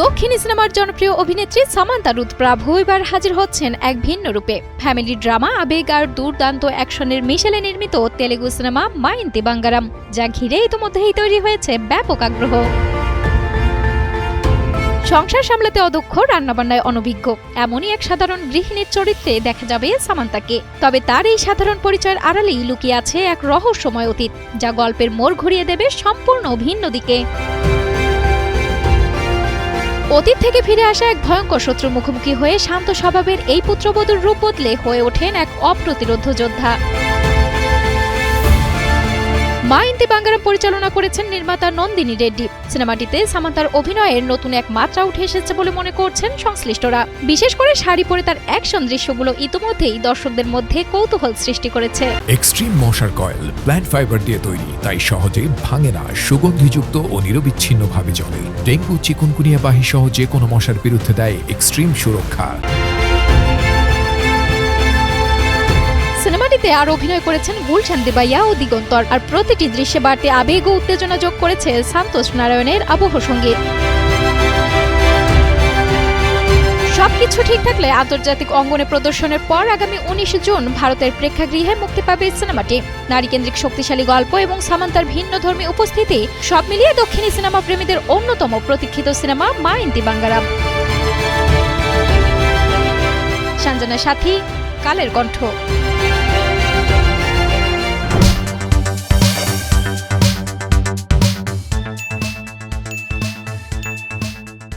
দক্ষিণী সিনেমার জনপ্রিয় অভিনেত্রী সামান্তা রুথ প্রাভু এবার হাজির হচ্ছেন এক ভিন্ন রূপে। ফ্যামিলি ড্রামা, আবেগ আর দুর্দান্ত অ্যাকশনের মিশেলে নির্মিত তেলেগু সিনেমা মা ইন্তি বাঙ্গারাম, যা ঘিরে ইতিমধ্যেই তৈরি হয়েছে ব্যাপক আগ্রহ। সংসার সামলাতে অদক্ষ, রান্নাবান্নায় অনভিজ্ঞ এমনই এক সাধারণ গৃহিণীর চরিত্রে দেখা যাবে সামান্তাকে। তবে তার এই সাধারণ পরিচয়ের আড়ালেই লুকিয়ে আছে এক রহস্যময় অতীত, যা গল্পের মোড় ঘুরিয়ে দেবে সম্পূর্ণ ভিন্ন দিকে। অতীত থেকে ফিরে আসা এক ভয়ঙ্কর শত্রুর মুখোমুখি হয়ে শান্ত স্বভাবের এই পুত্রবধূর রূপ বদলে হয়ে ওঠেন এক অপ্রতিরোধ্য যোদ্ধা। মা ইন্তি বাঙ্গারাম পরিচালনা করেছেন নির্মাতা নন্দিনী রেড্ডি। সিনেমাটিতে সামান্তার অভিনয়ের নতুন এক মাত্রা উঠে এসেছে বলে মনে করছেন সংশ্লিষ্টরা। বিশেষ করে শাড়ি পরে তার অ্যাকশন দৃশ্যগুলো ইতিমধ্যেই দর্শকদের মধ্যে কৌতূহল সৃষ্টি করেছে। এক্সট্রিম মশার কয়েল প্ল্যান্ট ফাইবার দিয়ে তৈরি, তাই সহজে ভাঙে না, সুগন্ধিযুক্ত ও নিরবিচ্ছিন্নভাবে জ্বলে। ডেঙ্গু, চিকুনগুনিয়া বাহি সহ যে কোনো মশার বিরুদ্ধে দেয় এক্সট্রিম সুরক্ষা। সিনেমাটিতে আর অভিনয় করেছেন গুলশান দেবাইয়া ও দিগন্তর, আর প্রতিটি দৃশ্যে বাড়তি আবেগ ও উত্তেজনা যোগ করেছে সন্তোষ নারায়ণের আবহ সঙ্গীত। সবকিছু ঠিক থাকলে আন্তর্জাতিক অঙ্গনে প্রদর্শনের পর আগামী 19 জুন ভারতের প্রেক্ষাগৃহে মুক্তি পাবে সিনেমাটি। নারীকেন্দ্রিক শক্তিশালী গল্প এবং সামান্তার ভিন্নধর্মী উপস্থিতি সব মিলিয়ে দক্ষিণী সিনেমা প্রেমীদের অন্যতম প্রতীক্ষিত সিনেমা মা ইন্তি বাঙ্গারাম। সঞ্জনা সাথী, কালের কণ্ঠ।